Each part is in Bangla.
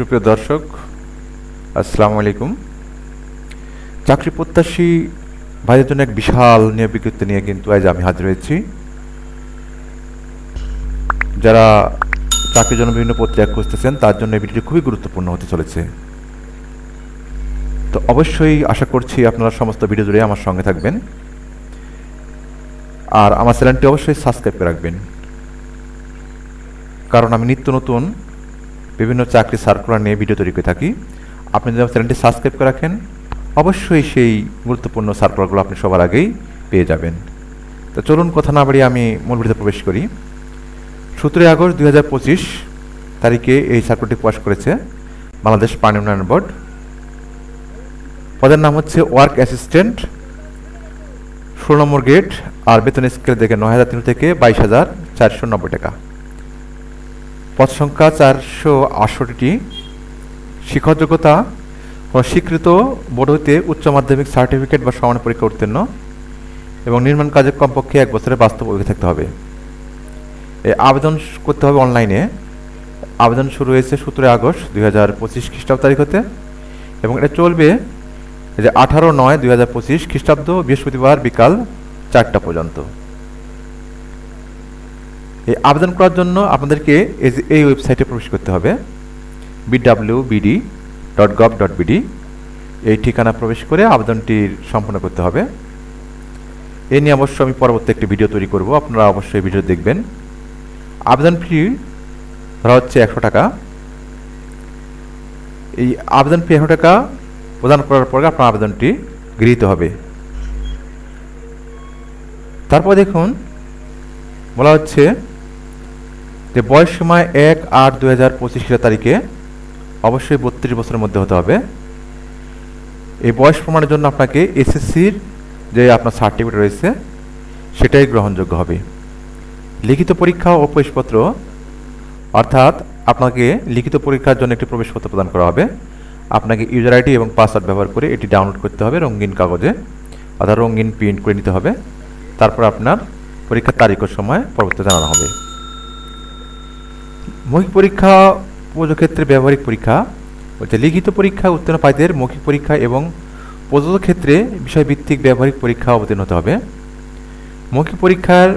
সুপ্রিয় দর্শক, আসসালামু আলাইকুম। চাকরি প্রত্যাশী ভাইদের জন্য এক বিশাল নিয়োগ বিজ্ঞপ্তি নিয়ে কিন্তু আজ আমি হাজির হয়েছি। যারা চাকরির জন্য বিভিন্ন পত্রিকা খুঁজতেছেন তার জন্য এই ভিডিওটি খুবই গুরুত্বপূর্ণ হতে চলেছে। তো অবশ্যই আশা করছি আপনারা সমস্ত ভিডিও জুড়ে আমার সঙ্গে থাকবেন, আর আমার চ্যানেলটি অবশ্যই সাবস্ক্রাইব করে রাখবেন, কারণ আমি নিত্য নতুন বিভিন্ন চাকরি সার্কুলার নিয়ে ভিডিও তৈরি করে থাকি। আপনি যদি আমার চ্যানেলটি সাবস্ক্রাইব করে রাখেন, অবশ্যই সেই গুরুত্বপূর্ণ সার্কুলারগুলো আপনি সবার আগেই পেয়ে যাবেন। তো চলুন কথা না বাড়িয়ে আমি মূল ভিডিওতে প্রবেশ করি। 17 আগস্ট 2025 তারিখে এই সার্কুলারটি প্রকাশ করেছে বাংলাদেশ পানি উন্নয়ন বোর্ড। পদের নাম হচ্ছে ওয়ার্ক অ্যাসিস্ট্যান্ট, 16 নম্বর গ্রেড, আর বেতন স্কেল দেখে 9,300 থেকে 22,490 টাকা। পদ সংখ্যা 468টি। শিক্ষক যোগ্যতা স্বীকৃত বোর্ড হইতে উচ্চ মাধ্যমিক সার্টিফিকেট বা সমান পরীক্ষা উত্তীর্ণ এবং নির্মাণ কাজে কমপক্ষে 1 বছরের বাস্তব অভিজ্ঞতা থাকতে হবে। এই আবেদন করতে হবে অনলাইনে। আবেদন শুরু হয়েছে 17 আগস্ট 2025 খ্রিস্টাব্দ তারিখ হতে এবং এটা চলবে 18/9/2025 খ্রিস্টাব্দ বৃহস্পতিবার বিকাল 4টা পর্যন্ত। এই আবেদন করার জন্য আপনাদেরকে এই ওয়েবসাইটে প্রবেশ করতে হবে, bwbd.gov.bd। এই ঠিকানা প্রবেশ করে আবেদনটি সম্পন্ন করতে হবে। এ নিয়ে অবশ্য আমি পরবর্তী একটি ভিডিও তৈরি করব, আপনারা অবশ্যই ভিডিও দেখবেন। আবেদন ফি ধরা হচ্ছে 100 টাকা। এই আবেদন ফি 100 টাকা প্রদান করার পরে আপনার আবেদনটি গৃহীত হবে। তারপর দেখুন বলা হচ্ছে যে বয়স সীমা 1/8/2025 তারিখে অবশ্যই 32 বছরের মধ্যে হতে হবে। এই বয়স প্রমাণের জন্য আপনাকে এসএসসির যে আপনার সার্টিফিকেট রয়েছে সেটাই গ্রহণযোগ্য হবে। লিখিত পরীক্ষা ও প্রবেশপত্র, অর্থাৎ আপনাকে লিখিত পরীক্ষার জন্য একটি প্রবেশপত্র প্রদান করা হবে। আপনাকে ইউজার আইডি এবং পাসওয়ার্ড ব্যবহার করে এটি ডাউনলোড করতে হবে রঙিন কাগজে, অর্থাৎ রঙিন প্রিন্ট করে নিতে হবে। তারপর আপনার পরীক্ষার তারিখ ও সময় পরবর্তীতে জানানো হবে। মৌখিক পরীক্ষা প্রযোজ্য ক্ষেত্রে ব্যবহারিক পরীক্ষা বলছে লিখিত পরীক্ষা উত্তীর্ণ প্রার্থীদের মৌখিক পরীক্ষা এবং প্রযোজ্য ক্ষেত্রে বিষয়ভিত্তিক ব্যবহারিক পরীক্ষা অবতীর্ণ হতে হবে। মৌখিক পরীক্ষার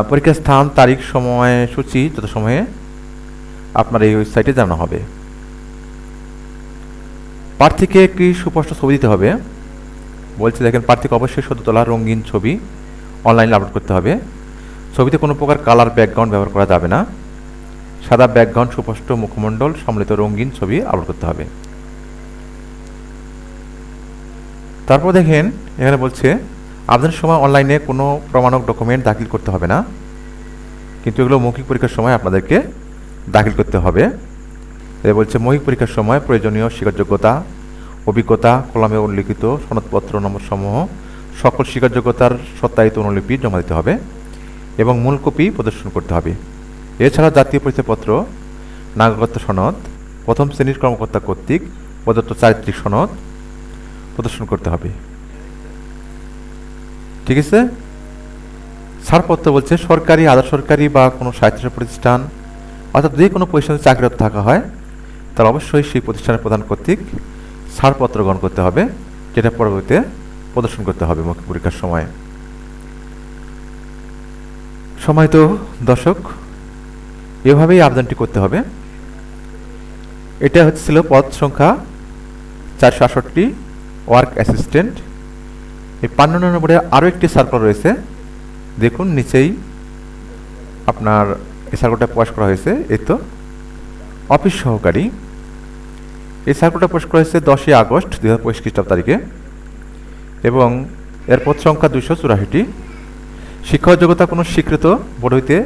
পরীক্ষার স্থান, তারিখ, সময়সূচি যথাসময়ে আপনার এই ওয়েবসাইটে জানানো হবে। প্রার্থীকে একটি সুস্পষ্ট ছবি দিতে হবে। বলছে দেখেন, প্রার্থীকে অবশ্যই সদ্য তোলা রঙিন ছবি অনলাইনে আপলোড করতে হবে। ছবিতে কোনো প্রকার কালার ব্যাকগ্রাউন্ড ব্যবহার করা যাবে না। সাদা ব্যাকগ্রাউন্ড, সুস্পষ্ট মুখমণ্ডল সম্মিলিত রঙিন ছবি আপলোড করতে হবে। তারপর দেখেন এখানে বলছে আবেদনের সময় অনলাইনে কোনো প্রমাণক ডকুমেন্ট দাখিল করতে হবে না, কিন্তু এগুলো মৌখিক পরীক্ষার সময় আপনাদেরকে দাখিল করতে হবে। বলছে মৌখিক পরীক্ষার সময় প্রয়োজনীয় স্বীকারযোগ্যতা, অভিজ্ঞতা, কলমে উল্লিখিত সনদপত্র নম্বরসমূহ সকল স্বীকারযোগ্যতার সত্যায়িত অনুলিপি জমা দিতে হবে এবং মূল কপি প্রদর্শন করতে হবে। এছাড়া জাতীয় পরিচয়পত্র, নাগরিকত্ব সনদ, প্রথম শ্রেণীর কর্মকর্তা কর্তৃক প্রদত্ত চারিত্রিক সনদ প্রদর্শন করতে হবে। ঠিক আছে। ছাড়পত্র বলছে সরকারি, আধা সরকারি বা কোনো স্বায়ত্তশাসিত প্রতিষ্ঠান, অর্থাৎ যে কোনো প্রতিষ্ঠানে চাকরিরত থাকা হয় তার অবশ্যই সেই প্রতিষ্ঠানের প্রধান কর্তৃক ছাড়পত্র গ্রহণ করতে হবে, যেটা পরবর্তীতে প্রদর্শন করতে হবে মৌখিক পরীক্ষার সময়। সম্মানিত দর্শক, এভাবেই আবেদনটি করতে হবে। এটা হচ্ছিল পদ সংখ্যা 468, ওয়ার্ক অ্যাসিস্ট্যান্ট। এই 55 নম্বরে আরও একটি সার্কুলার রয়েছে, দেখুন নিচেই আপনার এই সার্কুলারটা প্রকাশ করা হয়েছে। এই তো অফিস সহকারী, এই সার্কুলারটা প্রকাশ করা হয়েছে 10 আগস্ট 2025 খ্রিস্টাব্দ তারিখে এবং এর পদ সংখ্যা 284টি। শিক্ষক যোগ্যতা কোনো স্বীকৃত বোর্ড হইতে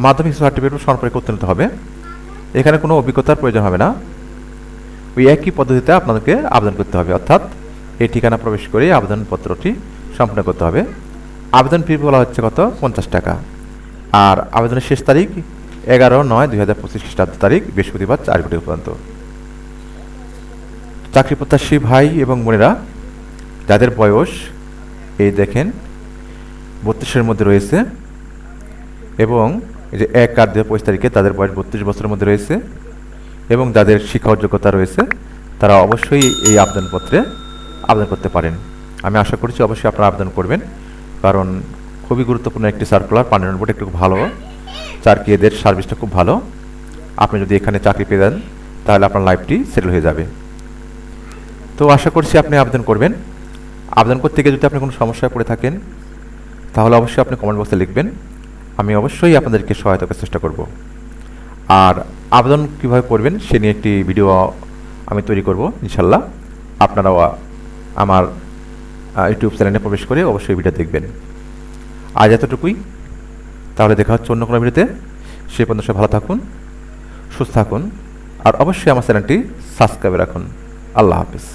মাধ্যমিক সার্টিফিকেট সমান পরীক্ষা উত্তীর্ণ হবে। এখানে কোনো অভিজ্ঞতার প্রয়োজন হবে না। ওই একই পদ্ধতিতে আপনাদেরকে আবেদন করতে হবে, অর্থাৎ এই ঠিকানা প্রবেশ করে আবেদনপত্রটি সম্পূর্ণ করতে হবে। আবেদন ফি বলা হচ্ছে কত, 50 টাকা। আর আবেদনের শেষ তারিখ 11/9/2025 খ্রিস্টাব্দ তারিখ বৃহস্পতিবার 4 কোটি পর্যন্ত। চাকরি প্রত্যাশী ভাই এবং বোনেরা যাদের বয়স এই দেখেন 32-এর মধ্যে রয়েছে এবং এই যে 1/8/2025 তারিখে তাদের বয়স 32 বছরের মধ্যে রয়েছে এবং যাদের শিক্ষা যোগ্যতা রয়েছে তারা অবশ্যই এই আবেদনপত্রে আবেদন করতে পারেন। আমি আশা করছি অবশ্যই আপনারা আবেদন করবেন, কারণ খুবই গুরুত্বপূর্ণ একটি সার্কুলার। পার্মানেন্ট বোর্ড একটু ভালো, চাকরি এদের সার্ভিসটা খুব ভালো। আপনি যদি এখানে চাকরি পেয়ে দেন তাহলে আপনার লাইফটি সেটেল হয়ে যাবে। তো আশা করছি আপনি আবেদন করবেন। আবেদন করতে গিয়ে যদি আপনি কোনো সমস্যায় পড়ে থাকেন তাহলে অবশ্যই আপনি কমেন্ট বক্সে লিখবেন, আমি অবশ্যই আপনাদেরকে সহায়তা করার চেষ্টা করব। আর আবেদন কীভাবে করবেন সে নিয়ে একটি ভিডিও আমি তৈরি করব ইনশাল্লাহ। আপনারাও আমার ইউটিউব চ্যানেলে প্রবেশ করে অবশ্যই ভিডিও দেখবেন। আজ এতটুকুই, তাহলে দেখা হচ্ছে অন্য কোনো ভিডিওতে। সে পর্যন্ত সবাই ভালো থাকুন, সুস্থ থাকুন, আর অবশ্যই আমার চ্যানেলটি সাবস্ক্রাইব রাখুন। আল্লাহ হাফেজ।